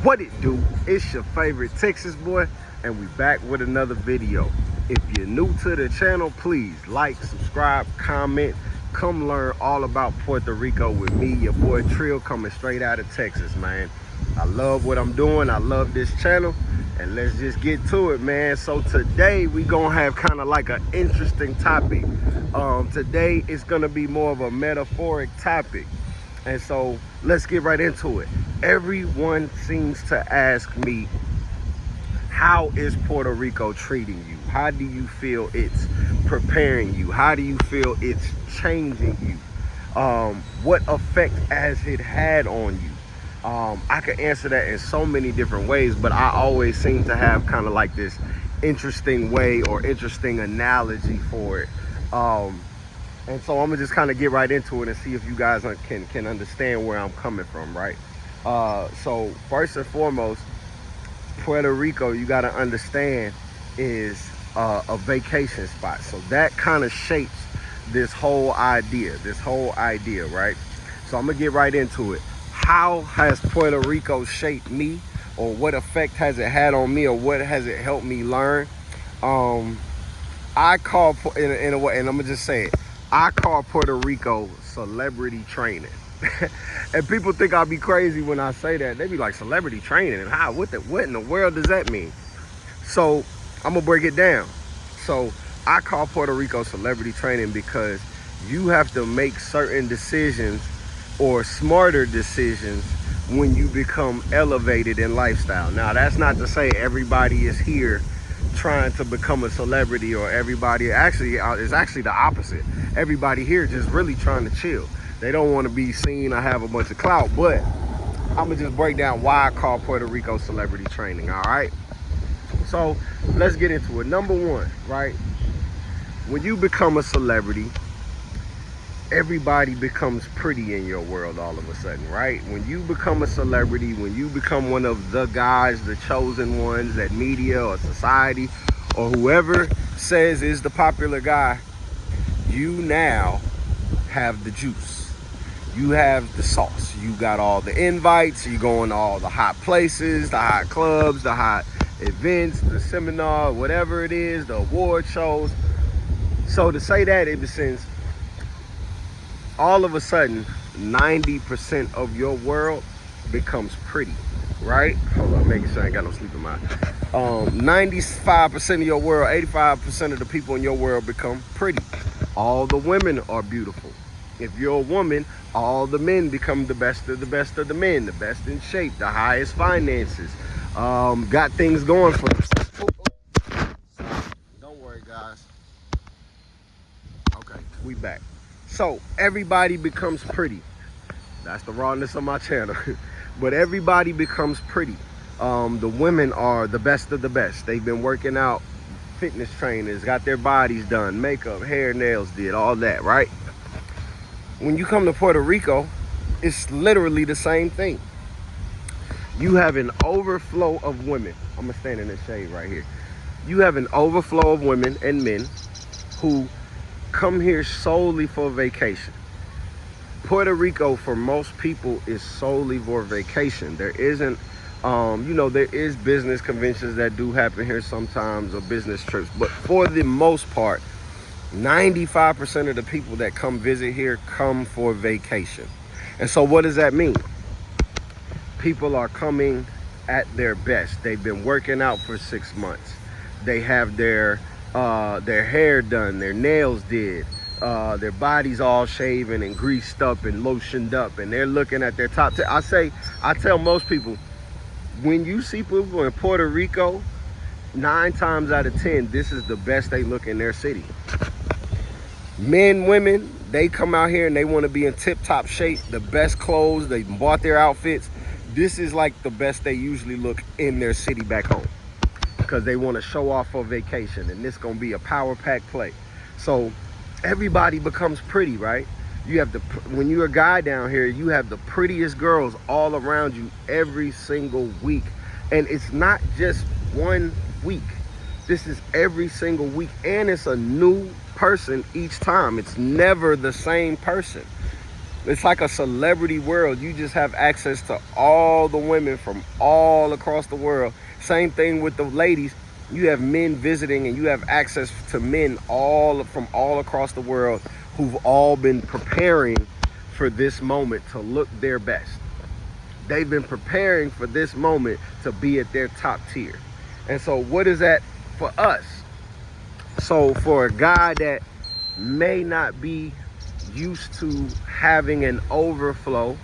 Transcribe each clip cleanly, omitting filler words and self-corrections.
What it do? It's your favorite Texas boy, and we back with another video. If you're new to the channel, please like, subscribe, comment. Come learn all about Puerto Rico with me, your boy Trill, coming straight out of Texas, man. I love what I'm doing. I love this channel, and let's just get to it, man. So today we gonna have kind of like an interesting topic. Today it's gonna be more of a metaphoric topic, and so let's get right into it. Everyone seems to ask me, how is Puerto Rico treating you? How do you feel it's preparing you? How do you feel it's changing you? What effect has it had on you? I could answer that in so many different ways, but I always seem to have kind of like this interesting way or interesting analogy for it. And so I'm gonna just kind of get right into it and see if you guys can understand where I'm coming from, right? So first and foremost, Puerto Rico, you got to understand, is a vacation spot. So that kind of shapes this whole idea, right? So I'm gonna get right into it. How has Puerto Rico shaped me, or what effect has it had on me, or what has it helped me learn? I call, in a way, and I'm gonna just say it, I call Puerto Rico celebrity training. And people think I'll be crazy when I say that. They be like, celebrity training, and how? What in the world does that mean? So I'm gonna break it down. So I call Puerto Rico celebrity training because you have to make certain decisions, or smarter decisions, when you become elevated in lifestyle. Now, that's not to say everybody is here trying to become a celebrity, or everybody actually it's actually the opposite. Everybody here just really trying to chill. They don't want to be seen or have a bunch of clout. But I'm gonna just break down why I call Puerto Rico celebrity training. All right, so let's get into it. Number one, right, when you become a celebrity, everybody becomes pretty in your world all of a sudden, right? When you become a celebrity, when you become one of the guys, the chosen ones that media or society or whoever says is the popular guy, you now have the juice. You have the sauce. You got all the invites. You going to all the hot places, the hot clubs, the hot events, the seminar, whatever it is, the award shows. So to say that, it since all of a sudden 90% of your world becomes pretty, right? Hold on, making sure I ain't got no sleep in my 95% of your world, 85% of the people in your world become pretty. All the women are beautiful. If you're a woman, all the men become the best of the men, the best in shape, the highest finances, got things going for them. Don't worry, guys. Okay, we back. So everybody becomes pretty. That's the rawness of my channel. But everybody becomes pretty. The women are the best of the best. They've been working out, fitness trainers, got their bodies done, makeup, hair, nails did, all that, right? When you come to Puerto Rico, it's literally the same thing. You have an overflow of women. I'm gonna stand in the shade right here. You have an overflow of women and men who come here solely for vacation. Puerto Rico, for most people, is solely for vacation. There isn't, there is business conventions that do happen here sometimes, or business trips, but for the most part, 95% of the people that come visit here come for vacation. And so what does that mean? People are coming at their best. They've been working out for 6 months. They have their hair done, their nails did, their bodies all shaven and greased up and lotioned up, and they're looking at their top. I tell most people, when you see people in Puerto Rico, 9 times out of 10, this is the best they look in their city. Men, women, they come out here and they want to be in tip-top shape, the best clothes, they bought their outfits. This is like the best they usually look in their city back home, because they want to show off for vacation, and this gonna be a power pack play. So everybody becomes pretty, right? You have when you're a guy down here, you have the prettiest girls all around you every single week. And it's not just 1 week. This is every single week, and it's a new person each time. It's never the same person. It's like a celebrity world. You just have access to all the women from all across the world. Same thing with the ladies. You have men visiting, and you have access to men all from all across the world who've all been preparing for this moment to look their best. They've been preparing for this moment to be at their top tier. And so what is that for us? So for a guy that may not be used to having an overflow,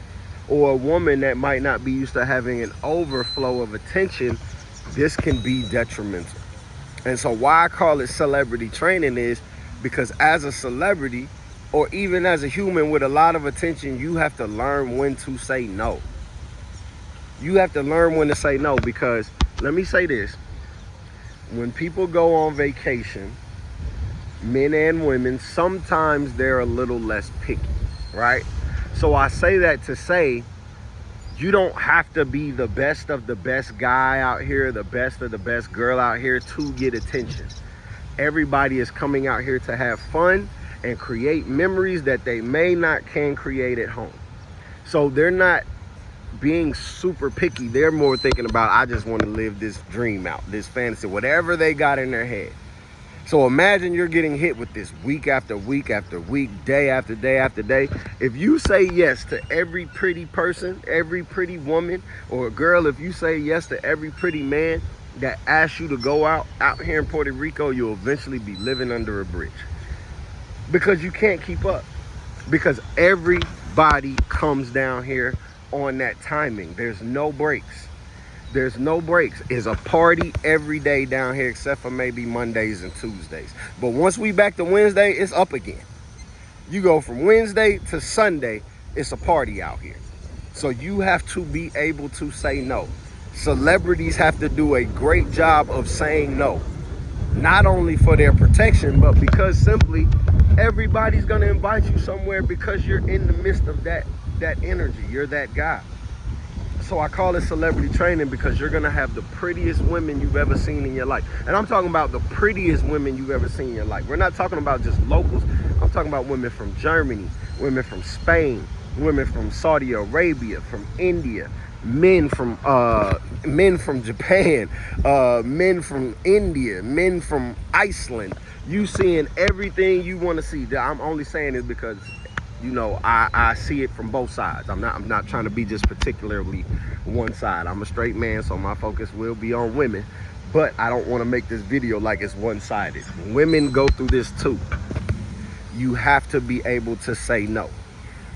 or a woman that might not be used to having an overflow of attention, this can be detrimental. And so why I call it celebrity training is because as a celebrity, or even as a human with a lot of attention, you have to learn when to say no. You have to learn when to say no, because let me say this. When people go on vacation, men and women, sometimes they're a little less picky, right? So I say that to say, you don't have to be the best of the best guy out here, the best of the best girl out here to get attention. Everybody is coming out here to have fun and create memories that they may not can create at home. So they're not being super picky. They're more thinking about, I just want to live this dream out, this fantasy, whatever they got in their head. So imagine you're getting hit with this week after week after week, day after day after day. If you say yes to every pretty person, every pretty woman, or a girl, if you say yes to every pretty man that asks you to go out here in Puerto Rico, you'll eventually be living under a bridge. Because you can't keep up. Because everybody comes down here on that timing. There's no breaks. There's no breaks. It's a party every day down here except for maybe Mondays and Tuesdays. But once we back to Wednesday, it's up again. You go from Wednesday to Sunday, it's a party out here. So you have to be able to say no. Celebrities have to do a great job of saying no. Not only for their protection, but because simply everybody's gonna invite you somewhere because you're in the midst of that energy. You're that guy. So I call it celebrity training, because you're gonna have the prettiest women you've ever seen in your life. And I'm talking about the prettiest women you've ever seen in your life. We're not talking about just locals. I'm talking about women from Germany, women from Spain, women from Saudi Arabia, from India, men from Japan, men from India, men from Iceland. You seeing everything you want to see. I'm only saying this because, you know, I see it from both sides. I'm not trying to be just particularly one side. I'm a straight man, so my focus will be on women, but I don't want to make this video like it's one-sided. Women go through this too. You have to be able to say no.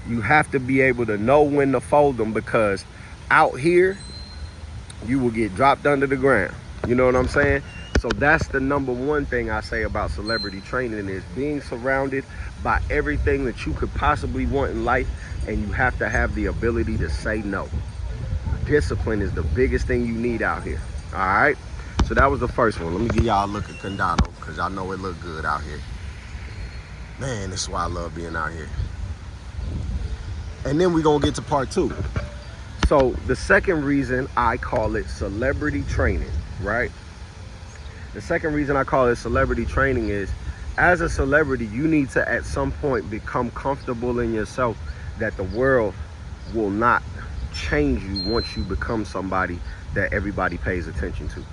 You have to be able to know when to fold them, because out here you will get dropped under the ground. You know what I'm saying? So that's the number one thing I say about celebrity training, is being surrounded by everything that you could possibly want in life, and you have to have the ability to say no. Discipline is the biggest thing you need out here. All right, so that was the first one. Let me give y'all a look at Condado, because y'all know it look good out here. Man, this is why I love being out here. And then we're gonna get to part two. So the second reason I call it celebrity training, right? The second reason I call it celebrity training is, as a celebrity, you need to at some point become comfortable in yourself that the world will not change you once you become somebody that everybody pays attention to.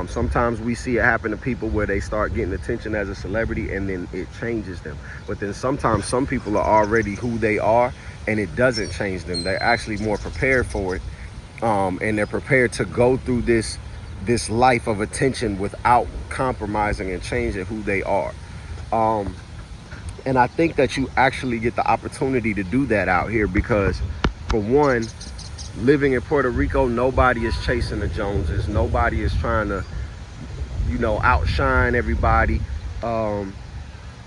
Sometimes we see it happen to people where they start getting attention as a celebrity and then it changes them. But then sometimes some people are already who they are and it doesn't change them. They're actually more prepared for it, and they're prepared to go through this life of attention without compromising and changing who they are. And I think that you actually get the opportunity to do that out here, because for one, living in Puerto Rico, nobody is chasing the Joneses. Nobody is trying to, you know, outshine everybody.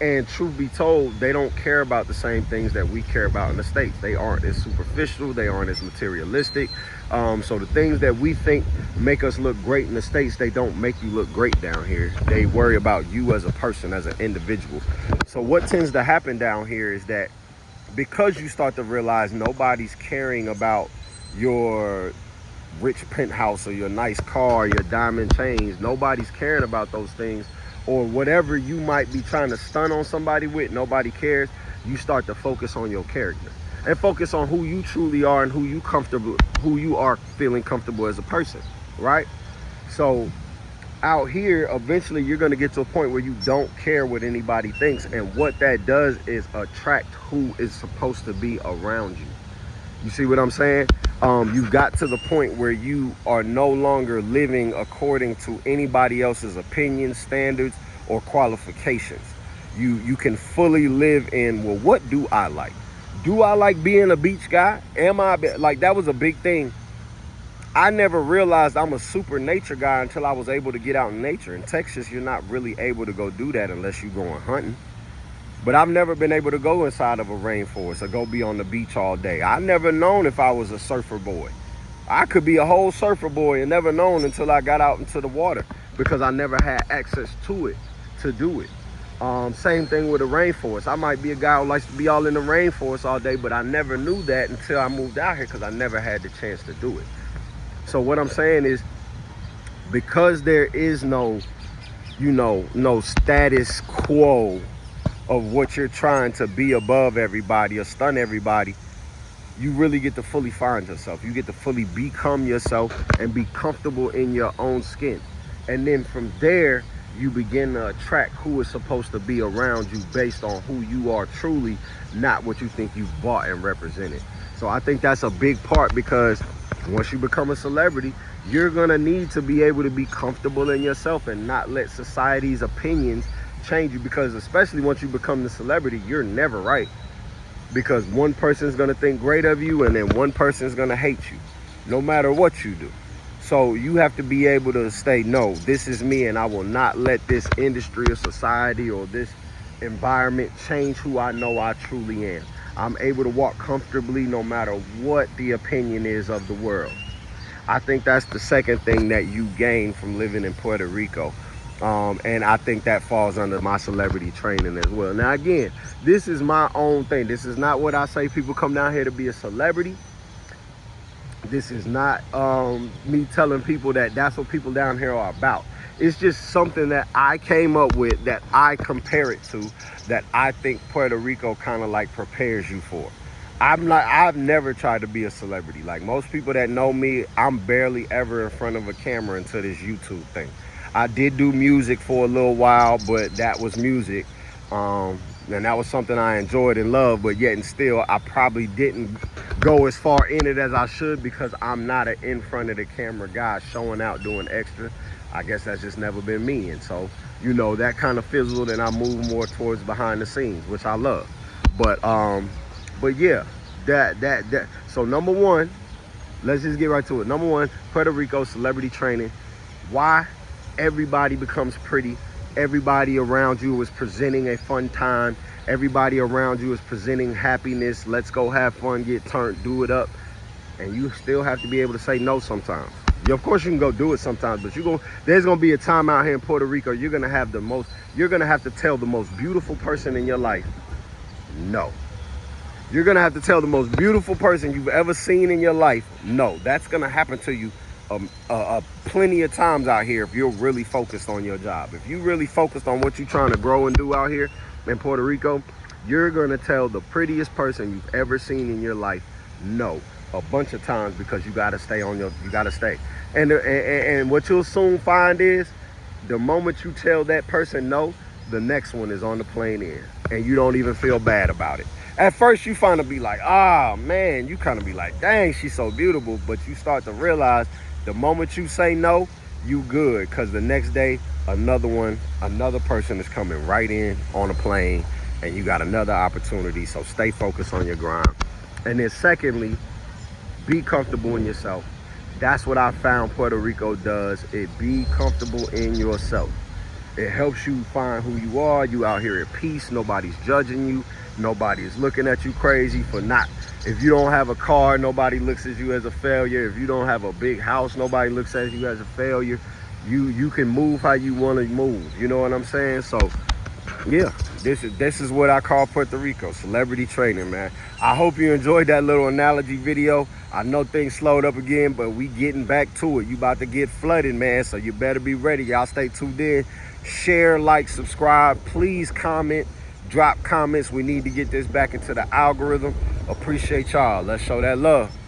And truth be told, they don't care about the same things that we care about in the States. They aren't as superficial. They aren't as materialistic. So the things that we think make us look great in the States, they don't make you look great down here. They worry about you as a person, as an individual. So what tends to happen down here is that because you start to realize nobody's caring about your rich penthouse or your nice car, your diamond chains, nobody's caring about those things, or whatever you might be trying to stun on somebody with, nobody cares. You start to focus on your character. and focus on who you truly are and who you are feeling comfortable as a person, right? So out here, eventually you're going to get to a point where you don't care what anybody thinks, and what that does is attract who is supposed to be around you. You see what I'm saying? You've got to the point where you are no longer living according to anybody else's opinions, standards, or qualifications. You can fully live in, well, what do I like? Do I like being a beach guy? Am I, like, that was a big thing. I never realized I'm a super nature guy until I was able to get out in nature. In Texas, you're not really able to go do that unless you're going hunting. But I've never been able to go inside of a rainforest or go be on the beach all day. I never known if I was a surfer boy. I could be a whole surfer boy and never known until I got out into the water, because I never had access to it to do it. Same thing with the rainforest. I might be a guy who likes to be all in the rainforest all day, but I never knew that until I moved out here, because I never had the chance to do it. So what I'm saying is, because there is no, no status quo of what you're trying to be above everybody or stun everybody, you really get to fully find yourself. You get to fully become yourself and be comfortable in your own skin. And then from there, you begin to attract who is supposed to be around you based on who you are truly, not what you think you've bought and represented. So I think that's a big part, because once you become a celebrity, you're gonna need to be able to be comfortable in yourself and not let society's opinions change you, because especially once you become the celebrity, you're never right, because one person's gonna think great of you and then one person's gonna hate you no matter what you do. So you have to be able to say, no, this is me, and I will not let this industry or society or this environment change who I know I truly am. I'm able to walk comfortably no matter what the opinion is of the world. I think that's the second thing that you gain from living in Puerto Rico. And I think that falls under my celebrity training as well. Now, again, this is my own thing. This is not what I say people come down here to be a celebrity. This is not me telling people that that's what people down here are about. It's just something that I came up with, that I compare it to, that I think Puerto Rico kind of like prepares you for. I've never tried to be a celebrity. Like most people that know me, I'm barely ever in front of a camera until this YouTube thing. I did do music for a little while, but that was music. And that was something I enjoyed and loved, but yet and still, I probably didn't go as far in it as I should, because I'm not an in front of the camera guy showing out, doing extra. I guess that's just never been me. And so, that kind of fizzled, and I moved more towards behind the scenes, which I love. But yeah, that. So number one, let's just get right to it. Number one, Puerto Rico celebrity training. Why? Everybody becomes pretty. Everybody around you is presenting a fun time. Everybody around you is presenting happiness. Let's go have fun, get turned, do it up. And you still have to be able to say no sometimes. Of course you can go do it sometimes, but there's gonna be a time out here in Puerto Rico, you're gonna have to tell the most beautiful person in your life no. You're gonna have to tell the most beautiful person you've ever seen in your life no. That's gonna happen to you plenty of times out here if you're really focused on your job. If you're really focused on what you're trying to grow and do out here in Puerto Rico, you're gonna tell the prettiest person you've ever seen in your life no a bunch of times, because you gotta stay. And what you'll soon find is, the moment you tell that person no, the next one is on the plane in, and you don't even feel bad about it. At first you find to be like, man, you kind of be like, dang, she's so beautiful, but you start to realize the moment you say no, you good, because the next day another person is coming right in on a plane, and you got another opportunity. So stay focused on your grind. And then secondly, be comfortable in yourself. That's what I found Puerto Rico does. It be comfortable in yourself. It helps you find who you are. You out here at peace. Nobody's judging you. Nobody's looking at you crazy for not. If you don't have a car, nobody looks at you as a failure. If you don't have a big house, nobody looks at you as a failure. You can move how you want to move. You know what I'm saying? So yeah, this is what I call Puerto Rico celebrity training, man. I hope you enjoyed that little analogy video. I know things slowed up again, but we getting back to it. You about to get flooded, man, so you better be ready. Y'all stay tuned in. Share, like, subscribe. Please comment, drop comments. We need to get this back into the algorithm. Appreciate y'all. Let's show that love.